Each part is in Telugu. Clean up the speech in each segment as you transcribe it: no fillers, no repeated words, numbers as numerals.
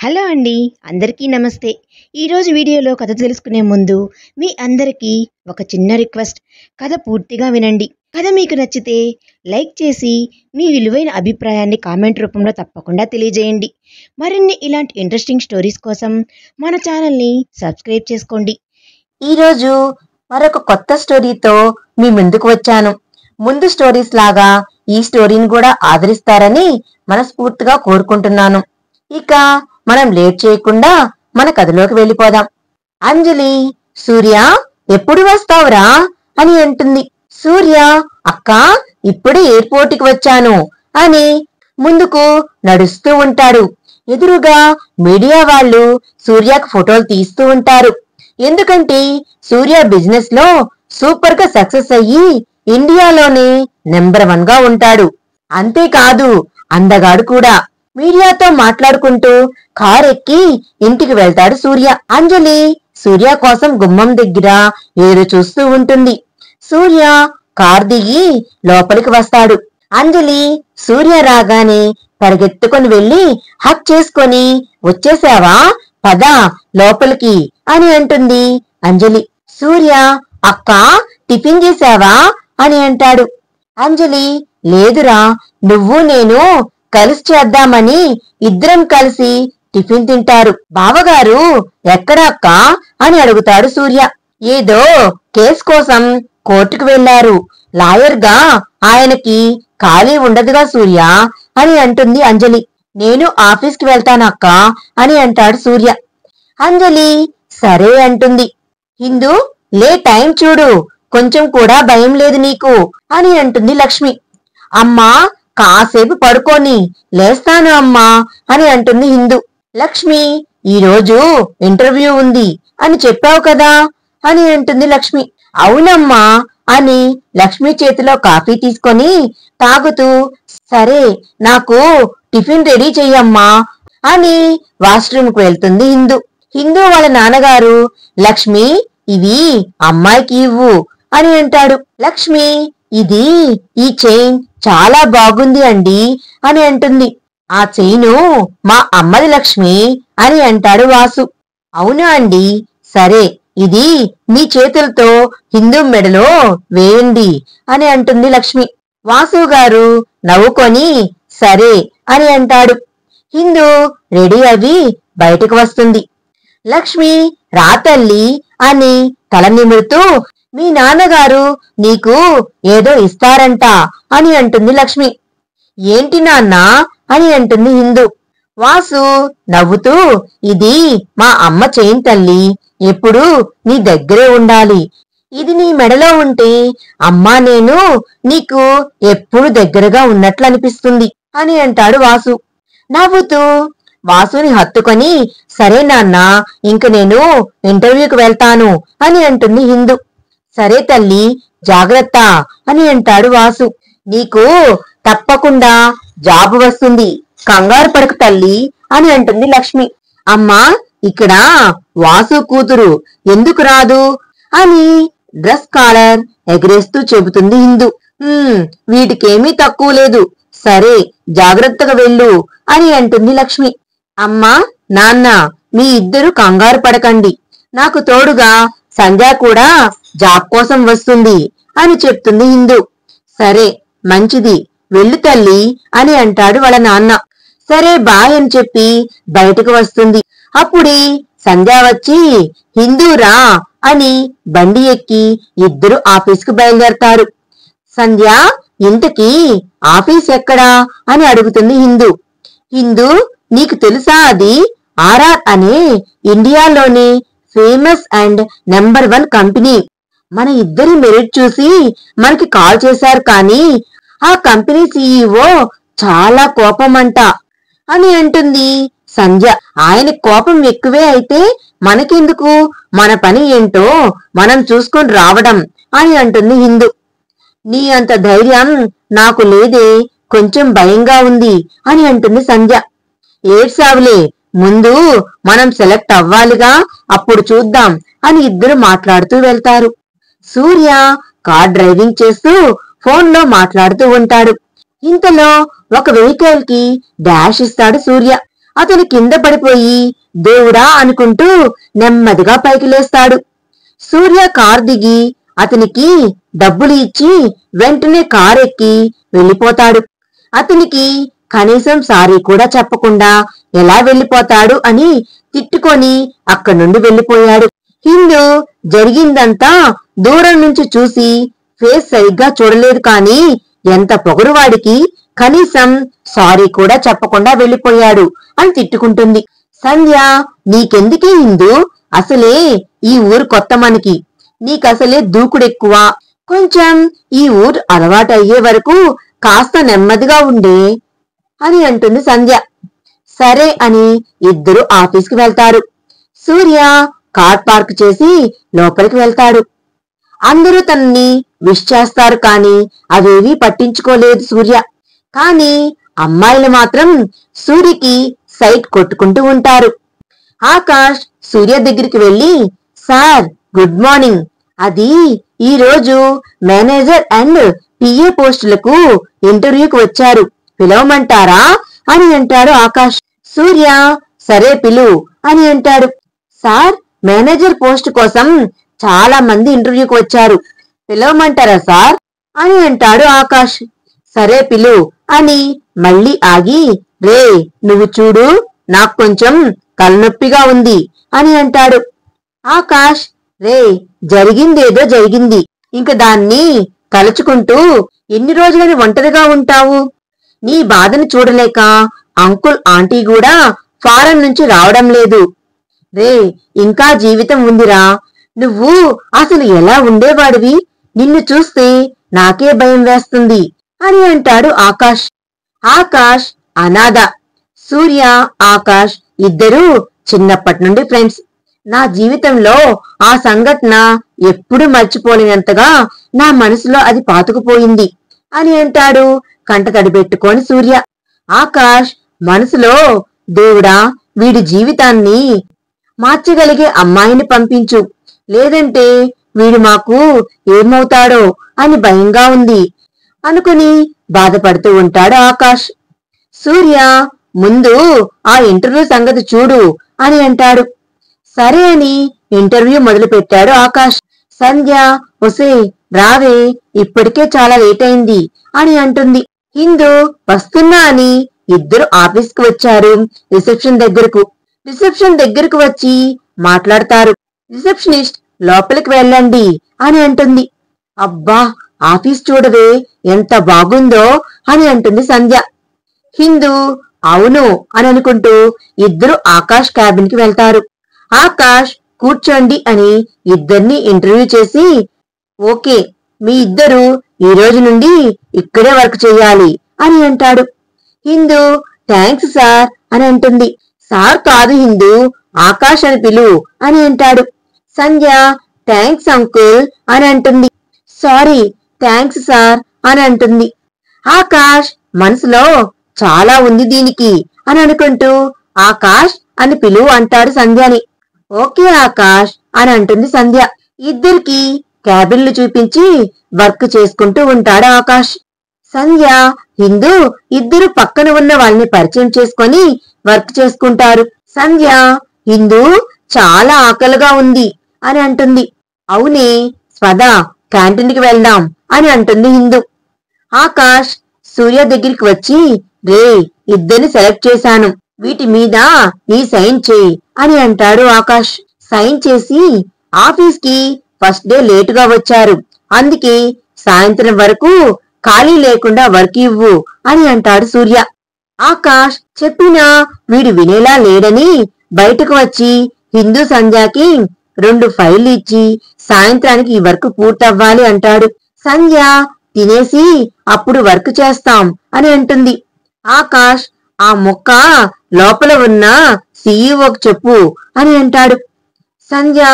హలో అండి, అందరికీ నమస్తే. ఈరోజు వీడియోలో కథ తెలుసుకునే ముందు మీ అందరికీ ఒక చిన్న రిక్వెస్ట్. కథ పూర్తిగా వినండి. కథ మీకు నచ్చితే లైక్ చేసి మీ విలువైన అభిప్రాయాన్ని కామెంట్ రూపంలో తప్పకుండా తెలియజేయండి. మరిన్ని ఇలాంటి ఇంట్రెస్టింగ్ స్టోరీస్ కోసం మన ఛానల్ని సబ్స్క్రైబ్ చేసుకోండి. ఈరోజు మరొక కొత్త స్టోరీతో మీ ముందుకు వచ్చాను. ముందు స్టోరీస్ లాగా ఈ స్టోరీని కూడా ఆదరిస్తారని మనస్ఫూర్తిగా కోరుకుంటున్నాను. ఇక మనం లేట్ చేయకుండా మన కథలోకి వెళ్ళిపోదాం. అంజలి, సూర్య ఎప్పుడు వస్తావురా అని అంటుంది. సూర్య, అక్క ఇప్పుడే ఎయిర్పోర్ట్ కి వచ్చాను అని ముందుకు నడుస్తూ ఉంటాడు. ఎదురుగా మీడియా వాళ్ళు సూర్యకు ఫోటోలు తీస్తూ ఉంటారు. ఎందుకంటే సూర్య బిజినెస్ లో సూపర్ గా సక్సెస్ అయ్యి ఇండియాలోనే నెంబర్ 1 గా ఉంటాడు. అంతేకాదు అందగాడు కూడా. మీడియాతో మాట్లాడుకుంటూ కార్ ఎక్కి ఇంటికి వెళ్తాడు సూర్య. అంజలి సూర్య కోసం గుమ్మం దగ్గర ఎదురు చూస్తూ ఉంటుంది. సూర్య కార్ దిగి లోపలికి వస్తాడు. అంజలి సూర్య రాగానే పరిగెత్తుకొని వెళ్లి హక్ చేసుకొని, వచ్చేసావా, పద లోపలికి అని అంటుంది అంజలి. సూర్య, అక్క టిఫిన్ చేసావా అని అంటాడు. అంజలి, లేదురా, నువ్వు నేను కలిసి చేద్దామని ఇద్దరం కలిసి టిఫిన్ తింటారు. బావగారు ఎక్కడా అక్క అని అడుగుతాడు సూర్య. ఏదో కేసు కోసం కోర్టుకు వెళ్లారు. లాయర్ గా ఆయనకి ఖాళీ ఉండదుగా సూర్య అని అంటుంది అంజలి. నేను ఆఫీస్కి వెళ్తానక్క అని అంటాడు సూర్య. అంజలి సరే అంటుంది. హిందూ, లే టైం చూడు, కొంచెం కూడా భయం లేదు నీకు అని అంటుంది లక్ష్మి. అమ్మా కాసేపు పడుకోని లేస్తాను అమ్మా అని అంటుంది హిందూ. లక్ష్మి, ఈరోజు ఇంటర్వ్యూ ఉంది అని చెప్పావు కదా అని అంటుంది లక్ష్మి. అవునమ్మా అని లక్ష్మి చేతిలో కాఫీ తీసుకొని తాగుతూ, సరే నాకు టిఫిన్ రెడీ చెయ్యమ్మా అని వాష్రూమ్ కు వెళ్తుంది హిందూ. హిందూ వాళ్ళ నాన్నగారు, లక్ష్మి ఇవి అమ్మాయికి ఇవ్వు అని అంటాడు. లక్ష్మి, ఇది ఈ చైన్ చాలా బాగుంది అండి అని అంటుంది. ఆ చైను మా అమ్మది లక్ష్మి అని అంటాడు వాసు. అవునా అండి, సరే ఇది మీ చేతులతో హిందూ మెడలో వేయండి అని అంటుంది లక్ష్మి. వాసు గారు నవ్వుకొని సరే అని అంటాడు. హిందూ రెడీ అవి బయటకు వస్తుంది. లక్ష్మి, రా తల్లి అని తల నిమురుతూ, మీ నాన్నగారు నీకు ఏదో ఇస్తారంట అని అంటుంది లక్ష్మి. ఏంటి నాన్న అని అంటుంది హిందూ. వాసు నవ్వుతూ, ఇది మా అమ్మ చైన్ తల్లి, ఎప్పుడు నీ దగ్గరే ఉండాలి. ఇది నీ మెడలో ఉంటే అమ్మా నేను నీకు ఎప్పుడు దగ్గరగా ఉన్నట్లు అనిపిస్తుంది అని అంటాడు వాసు. నవ్వుతూ వాసుని హత్తుకొని, సరే నాన్న, ఇంక నేను ఇంటర్వ్యూకి వెళ్తాను అని అంటుంది హిందూ. సరే తల్లి, జాగ్రత్త అని అంటాడు వాసు. నీకు తప్పకుండా జాబ్ వస్తుంది, కంగారు పడకు తల్లి అని అంటుంది లక్ష్మి. అమ్మా, ఇక్కడ వాసు కూతురు ఎందుకు రాదు అని డ్రెస్ కాలర్ ఎగరేస్తూ చెబుతుంది హిందూ. వీటికేమీ తక్కువ లేదు, సరే జాగ్రత్తగా వెళ్ళు అని అంటుంది లక్ష్మి. అమ్మా, నాన్న మీ ఇద్దరు కంగారు పడకండి, నాకు తోడుగా సంధ్య కూడా జాబ్ కోసం వస్తుంది అని చెప్తుంది హిందూ. సరే మంచిది, వెళ్ళు తల్లి అని అంటాడు వాళ్ళ నాన్న. సరే బాయ్ అని చెప్పి బయటకు వస్తుంది. అప్పుడే సంధ్య వచ్చి, హిందూ రా అని బండి ఎక్కి ఇద్దరు ఆఫీస్కు బయలుదేరతారు. సంధ్య, ఇంతకీ ఆఫీస్ ఎక్కడా అని అడుగుతుంది హిందూ. హిందూ, నీకు తెలుసా, అది ఆర్ఆర్ అనే ఇండియాలోనే ఫేమస్ అండ్ నెంబర్ 1 కంపెనీ. మన ఇద్దరి మెరిట్ చూసి మనకి కాల్ చేశారు, కానీ ఆ కంపెనీ సీఈఓ చాలా కోపమంట అని అంటుంది సంధ్య. ఆయన కోపం ఎక్కువే అయితే మనకెందుకు, మన పని ఏంటో మనం చూసుకొని రావడం అని అంటుంది హిందూ. నీ అంత ధైర్యం నాకు లేదే, కొంచెం భయంగా ఉంది అని అంటుంది సంధ్య. ఏడ్సావులే, ముందు మనం సెలెక్ట్ అవ్వాలిగా, అప్పుడు చూద్దాం అని ఇద్దరు మాట్లాడుతూ వెళ్తారు. సూర్య కార్ డ్రైవింగ్ చేస్తూ ఫోన్లో మాట్లాడుతూ ఉంటాడు. ఇంతలో ఒక వెహికల్ కి డాష్ ఇస్తాడు సూర్య. అతను కింద పడిపోయి దేవుడా అనుకుంటూ నెమ్మదిగా పైకి లేస్తాడు. సూర్య కారు దిగి అతనికి డబ్బులు ఇచ్చి వెంటనే కారు ఎక్కి వెళ్ళిపోతాడు. అతనికి కనీసం సారీ కూడా చెప్పకుండా ఎలా వెళ్ళిపోతాడు అని తిట్టుకొని అక్కడి నుండి వెళ్ళిపోయాడు. హిందూ జరిగిందంతా దూరం నుంచి చూసి ఫేస్ సరిగ్గా చూడలేదు, కానీ ఎంత పొగరువాడికి కనీసం సారీ కూడా చెప్పకుండా వెళ్ళిపోయాడు అని తిట్టుకుంటుంది. సంధ్య, నీకెందుకే హిందూ, అసలే ఈ ఊరు కొత్త మనకి, నీకసలే దూకుడెక్కువ, కొంచెం ఈ ఊరు అలవాటు అయ్యే వరకు కాస్త నెమ్మదిగా ఉండే అని అంటుంది సంధ్య. సరే అని ఇద్దరు ఆఫీస్కి వెళ్తారు. సూర్య కార్ పార్క్ చేసి లోపలికి వెళ్తాడు. అందరూ తనని విష్ చేస్తారు, కానీ అవేవీ పట్టించుకోలేదు సూర్య. కానీ అమ్మాయిలు మాత్రం సూర్యకి సైట్ కొట్టుకుంటూ ఉంటారు. ఆకాష్ సూర్య దగ్గరికి వెళ్లి, సార్ గుడ్ మార్నింగ్, అది ఈ రోజు మేనేజర్ అండ్ పిఏ పోస్టులకు ఇంటర్వ్యూకి వచ్చారు, పిలవమంటారా అని అంటాడు ఆకాష్. సూర్య సరే పిలు అని అంటాడు. సార్, మేనేజర్ పోస్ట్ కోసం చాలా మంది ఇంటర్వ్యూకి వచ్చారు, పిలవమంటారా సార్ అని అంటాడు ఆకాష్. సరే పిలు అని మళ్ళీ ఆగి, రే నువ్వు చూడు, నాకు కొంచెం తలనొప్పిగా ఉంది అని అంటాడు. ఆకాష్, రే జరిగిందేదో జరిగింది, ఇంక దాన్ని తలుచుకుంటూ ఎన్ని రోజులని ఒంటరిగా ఉంటావు? నీ బాధను చూడలేక అంకుల్ ఆంటీ కూడా ఫారెన్ నుంచి రావడం లేదు. రే ఇంకా జీవితం ఉందిరా, నువ్వు అసలు ఎలా ఉండేవాడివి, నిన్ను చూస్తే నాకే భయం వేస్తుంది అని అంటాడు ఆకాష్. ఆకాష్ అనాథ. సూర్య, ఆకాష్ ఇద్దరూ చిన్నప్పటి నుండి ఫ్రెండ్స్. నా జీవితంలో ఆ సంఘటన ఎప్పుడూ మర్చిపోలేనంతగా నా మనసులో అది పాతుకుపోయింది అని అంటాడు కంటతడి పెట్టుకొని సూర్య. ఆకాష్ మనసులో, దేవుడా వీడి జీవితాన్ని మార్చగలిగే అమ్మాయిని పంపించు, లేదంటే వీడు మాకు ఏమవుతాడో అని భయంగా ఉంది అనుకుని బాధపడుతూ ఉంటాడు ఆకాష్. సూర్య, ముందు ఆ ఇంటర్వ్యూ సంగతి చూడు అని అంటాడు. సరే అని ఇంటర్వ్యూ మొదలు పెట్టాడు ఆకాష్. సంధ్య, ఒసే రావే, ఇప్పటికే చాలా లేట్ అయింది అని అంటుంది. హిందూ వస్తున్నా అని ఇద్దరు ఆఫీస్కి వచ్చారు రిసెప్షన్ దగ్గరకు. రిసెప్షన్ దగ్గరకు వచ్చి మాట్లాడతారు. రిసెప్షనిస్ట్ లోపలికి వెళ్ళండి అని అంటుంది. అబ్బా ఆఫీస్ చూడవే ఎంత బాగుందో అని అంటుంది సంధ్య. హిందూ అవును అని అనుకుంటూ ఇద్దరు ఆకాష్ క్యాబిన్ కి వెళ్తారు. ఆకాష్ కూర్చోండి అని ఇద్దరిని ఇంటర్వ్యూ చేసి, ఓకే మీ ఇద్దరు ఈ రోజు నుండి ఇక్కడే వర్క్ చేయాలి అని అంటాడు. హిందూ థ్యాంక్స్ సార్ అని అంటుంది. సార్ కాదు హిందూ, ఆకాష్ అని పిలు అని అంటాడు. సంధ్య థ్యాంక్స్ అంకుల్ అని అంటుంది. సారీ థ్యాంక్స్ సార్ అని అంటుంది. ఆకాష్ మనసులో చాలా ఉంది దీనికి అని అనుకుంటూ ఆకాష్ అని పిలువు అంటాడు సంధ్యని. ఓకే ఆకాష్ అని అంటుంది సంధ్య. ఇద్దరికి క్యాబిన్లు చూపించి వర్క్ చేసుకుంటూ ఉంటాడు ఆకాష్. సంధ్య, హిందూ ఇద్దరు పక్కన ఉన్న వాళ్ళని పరిచయం చేసుకొని వర్క్ చేసుకుంటారు. సంధ్య, హిందూ చాలా ఆకలిగా ఉంది అని అంటుంది. అవునే, స్వదా క్యాంటీన్కి వెళ్దాం అని అంటుంది హిందూ. ఆకాష్ సూర్య దగ్గరికి వచ్చి, రే ఇద్దరిని సెలెక్ట్ చేశాను, వీటి మీద నీ సైన్ చేయి అని అంటాడు ఆకాష్. సైన్ చేసి, ఆఫీస్కి ఫస్ట్ డే లేటుగా వచ్చారు, అందుకే సాయంత్రం వరకు ఖాళీ లేకుండా వర్క్ ఇవ్వు అని అంటాడు సూర్య. ఆకాష్ చెప్పినా వీడు వినేలా లేడని బయటకు వచ్చి హిందూ సంధ్యకి 2 ఫైళ్లు ఇచ్చి సాయంత్రానికి ఈ వర్క్ పూర్తవ్వాలి అంటాడు. సంధ్య తినేసి అప్పుడు వర్క్ చేస్తాం అని అంటుంది. ఆకాష్ ఆ ముక్క లోపల ఉన్న సీఈఓకి చెప్పు అని అంటాడు. సంధ్య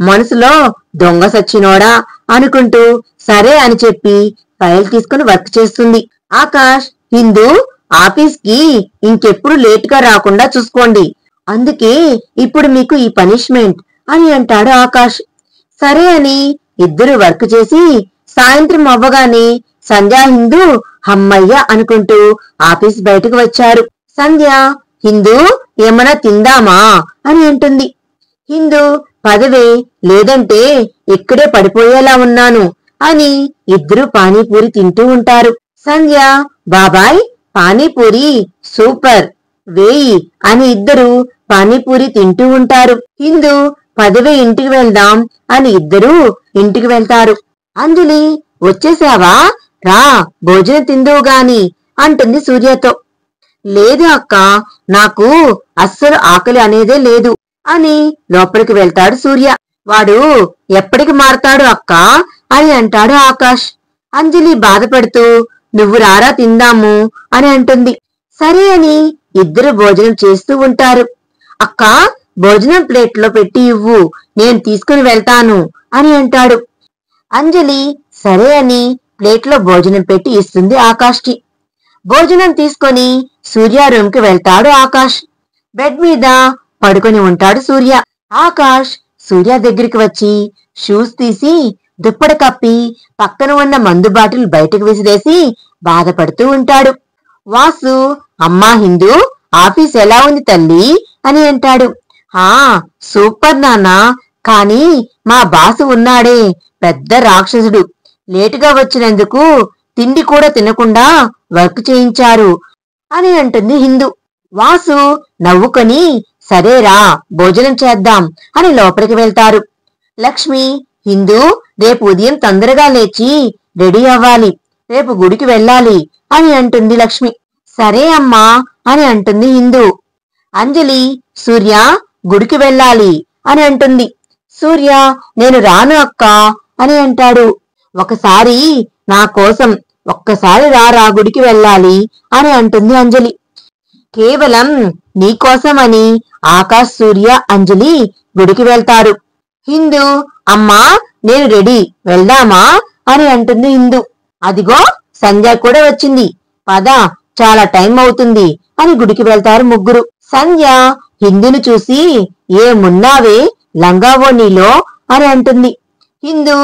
మనసులో దొంగ సచ్చినోడా అనుకుంటూ సరే అని చెప్పి ఫైల్ తీసుకుని వర్క్ చేస్తుంది. ఆకాష్, హిందూ ఆఫీస్కి ఇంకెప్పుడు లేటుగా రాకుండా చూసుకోండి, అందుకే ఇప్పుడు మీకు ఈ పనిష్మెంట్ అని అంటాడు ఆకాష్. సరే అని ఇద్దరు వర్క్ చేసి సాయంత్రం అవ్వగానే సంధ్య, హిందూ హమ్మయ్య అనుకుంటూ ఆఫీస్ బయటకు వచ్చారు. సంధ్య, హిందూ ఏమన్నా తిందామా అని అంటుంది. హిందూ పదవే, లేదంటే ఇక్కడే పడిపోయేలా ఉన్నాను అని ఇద్దరు పానీపూరి తింటూ ఉంటారు. సంధ్య, బాబాయ్ పానీపూరి సూపర్, వేయి అని ఇద్దరు పానీపూరి తింటూ ఉంటారు. హిందూ, పదవే ఇంటికి వెళ్దాం అని ఇద్దరూ ఇంటికి వెళ్తారు. అంజలి, వచ్చేసావా, రా భోజనం తిందువు గాని అంటుంది సూర్యతో. లేదు అక్క, నాకు అస్సలు ఆకలి అనేదే లేదు అని లోపలికి వెళ్తాడు సూర్య. వాడు ఎప్పటికి మారతాడు అక్క అని అంటాడు ఆకాష్. అంజలి బాధపడుతూ, నువ్వు రారా తిందాము అని అంటుంది. సరే అని ఇద్దరు భోజనం చేస్తూ ఉంటారు. అక్క, భోజనం ప్లేట్లో పెట్టి ఇవ్వు, నేను తీసుకుని వెళ్తాను అని అంటాడు. అంజలి సరే అని ప్లేట్లో భోజనం పెట్టి ఇస్తుంది ఆకాష్కి. భోజనం తీసుకొని సూర్య రూమ్కి వెళ్తాడు ఆకాష్. బెడ్ మీద పడుకొని ఉంటాడు సూర్య. ఆకాష్ సూర్య దగ్గరికి వచ్చి షూస్ తీసి దుప్పటి కప్పి పక్కన ఉన్న మందు బాటిల్ బయటకు విసిరేసి బాధపడుతూ ఉంటాడు. వాసు, అమ్మా హిందూ, ఆఫీస్ ఎలా ఉంది తల్లి అని అంటాడు. సూపర్ నాన్నా, కానీ మా బాసు ఉన్నాడే పెద్ద రాక్షసుడు, లేటుగా వచ్చినందుకు తిండి కూడా తినకుండా వర్క్ చేయించారు అని అంటుంది హిందూ. వాసు నవ్వుకొని, సరేరా భోజనం చేద్దాం అని లోపలికి వెళ్తారు. లక్ష్మి, హిందూ, రేపు ఉదయం తొందరగా లేచి రెడీ అవ్వాలి, రేపు గుడికి వెళ్ళాలి అని అంటుంది లక్ష్మి. సరే అమ్మా అని అంటుంది హిందూ. అంజలి, సూర్య గుడికి వెళ్ళాలి అని అంటుంది. సూర్య, నేను రాను అక్క అని అంటాడు. ఒకసారి నా కోసం ఒక్కసారి రారా గుడికి వెళ్ళాలి అని అంటుంది అంజలి. కేవలం నీకోసమని ఆకాష్, సూర్య, అంజలి గుడికి వెళ్తారు. హిందూ, అమ్మా నేను రెడీ, వెళ్దామా అని అంటుంది హిందూ. అదిగో సంధ్య కూడా వచ్చింది, పద చాలా టైం అవుతుంది అని గుడికి వెళ్తారు ముగ్గురు. సంధ్య హిందూని చూసి, ఏమున్నావే లంగావో నీలో అని అంటుంది. హిందూ,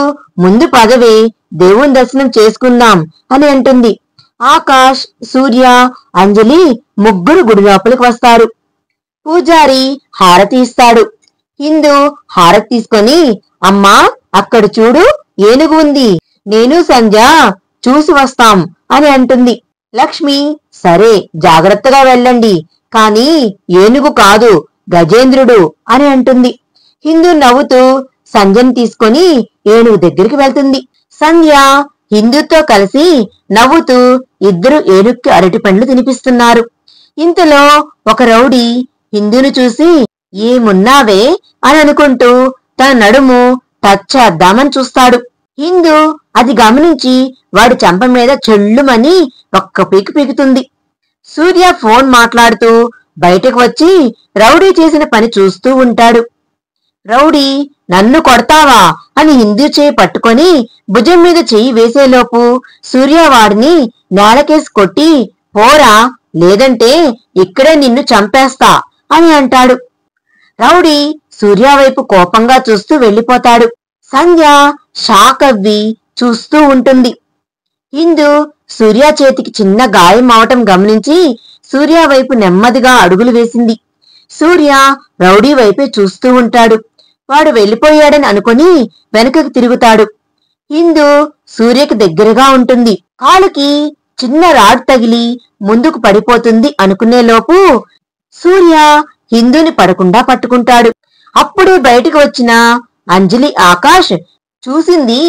ముందు పదవే దేవుని దర్శనం చేసుకుందాం అని అంటుంది. ఆకాష్, సూర్య, అంజలి ముగ్గురు గుడి లోపలికి వస్తారు. పూజారి హారతి ఇస్తాడు. హిందూ హారతి తీసుకొని, అమ్మా అక్కడ చూడు ఏనుగు ఉంది, నేను సంధ్య చూసి వస్తాం అని అంటుంది. లక్ష్మి, సరే జాగ్రత్తగా వెళ్ళండి, కానీ ఏనుగు కాదు గజేంద్రుడు అని అంటుంది. హిందూ నవ్వుతూ సంధ్యని తీసుకొని ఏనుగు దగ్గరికి వెళ్తుంది. సంధ్య హిందూతో కలిసి నవ్వుతూ ఇద్దరు ఏనుగుకి అరటి పండ్లు తినిపిస్తున్నారు. ఇంతలో ఒక రౌడీ హిందూను చూసి, ఏమున్నావే అని అనుకుంటూ తన నడుము టచ్ చేద్దామని చూస్తాడు. హిందూ అది గమనించి వాడి చెంప మీద చెల్లుమని ఒక్క పీకు పీకుతుంది. సూర్య ఫోన్ మాట్లాడుతూ బయటకు వచ్చి రౌడీ చేసిన పని చూస్తూ ఉంటాడు. రౌడీ, నన్ను కొడతావా అని హిందూ చేయి పట్టుకొని భుజం మీద చెయ్యి వేసేలోపు సూర్య వాడిని నేలకేసి కొట్టి, పోరా లేదంటే ఇక్కడే నిన్ను చంపేస్తా అని అంటాడు. రౌడీ సూర్య వైపు కోపంగా చూస్తూ వెళ్లిపోతాడు. సంధ్య షాక్ అవ్వి చూస్తూ ఉంటుంది. హిందూ సూర్య చేతికి చిన్న గాయం అవటం గమనించి సూర్య వైపు నెమ్మదిగా అడుగులు వేసింది. సూర్య రౌడీ వైపే చూస్తూ ఉంటాడు. వాడు వెళ్లిపోయాడని అనుకుని వెనుకకు తిరుగుతాడు. హిందూ సూర్యకి దగ్గరగా ఉంటుంది. కాలుకి చిన్న రాడ్ తగిలి ముందుకు పడిపోతుంది అనుకునేలోపు సూర్య హిందూని పడకుండా పట్టుకుంటాడు. అప్పుడే బయటికి వచ్చిన అంజలి, ఆకాష్ చూసింది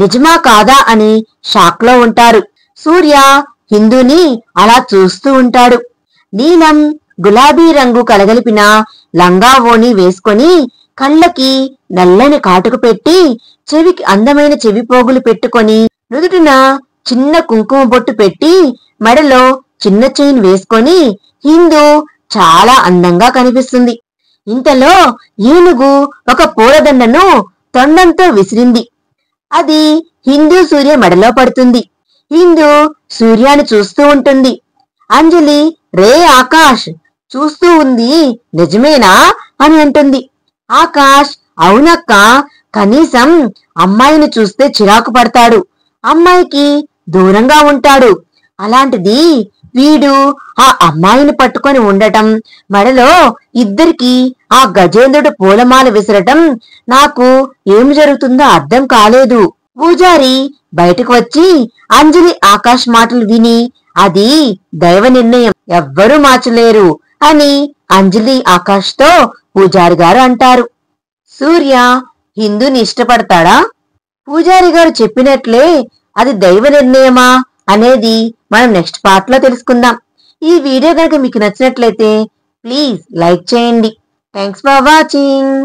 నిజమా కాదా అని షాక్ లో ఉంటారు. సూర్య హిందూని అలా చూస్తూ ఉంటాడు. నీలం గులాబీ రంగు కలగలిపిన లంగావోని వేసుకొని కళ్ళకి నల్లని కాటుకు పెట్టి చెవికి అందమైన చెవి పోగులు పెట్టుకొని నుదుటిన చిన్న కుంకుమ బొట్టు పెట్టి మెడలో చిన్న చైన్ వేసుకొని హిందూ చాలా అందంగా కనిపిస్తుంది. ఇంతలో ఏనుగు ఒక పూలదండను తొండంతో విసిరింది. అది హిందూ సూర్య మెడలో పడుతుంది. హిందూ సూర్యాన్ని చూస్తూ ఉంటుంది. అంజలి, రే ఆకాష్, చూస్తూ ఉంది నిజమేనా అని అంటుంది. ఆకాష్, అవునక్క, కనీసం అమ్మాయిని చూస్తే చిరాకు పడతాడు, అమ్మాయికి దూరంగా ఉంటాడు, అలాంటిది వీడు ఆ అమ్మాయిని పట్టుకొని ఉండటం, మెడలో ఇద్దరికి ఆ గజేంద్రుడు పూలమాల విసరటం నాకు ఏం జరుగుతుందో అర్థం కాలేదు. పూజారి బయటకు వచ్చి అంజలి ఆకాష్ మాటలు విని అది దైవ నిర్ణయం, ఎవ్వరూ మార్చలేరు అని అంజలి ఆకాష్తో పూజారి గారు అంటారు. సూర్య హిందూని ఇష్టపడతాడా? పూజారి గారు చెప్పినట్లే అది దైవ నిర్ణయమా అనేది మనం నెక్స్ట్ పార్ట్ లో తెలుసుకుందాం. ఈ వీడియో కనుక మీకు నచ్చినట్లయితే ప్లీజ్ లైక్ చేయండి. Thanks for watching.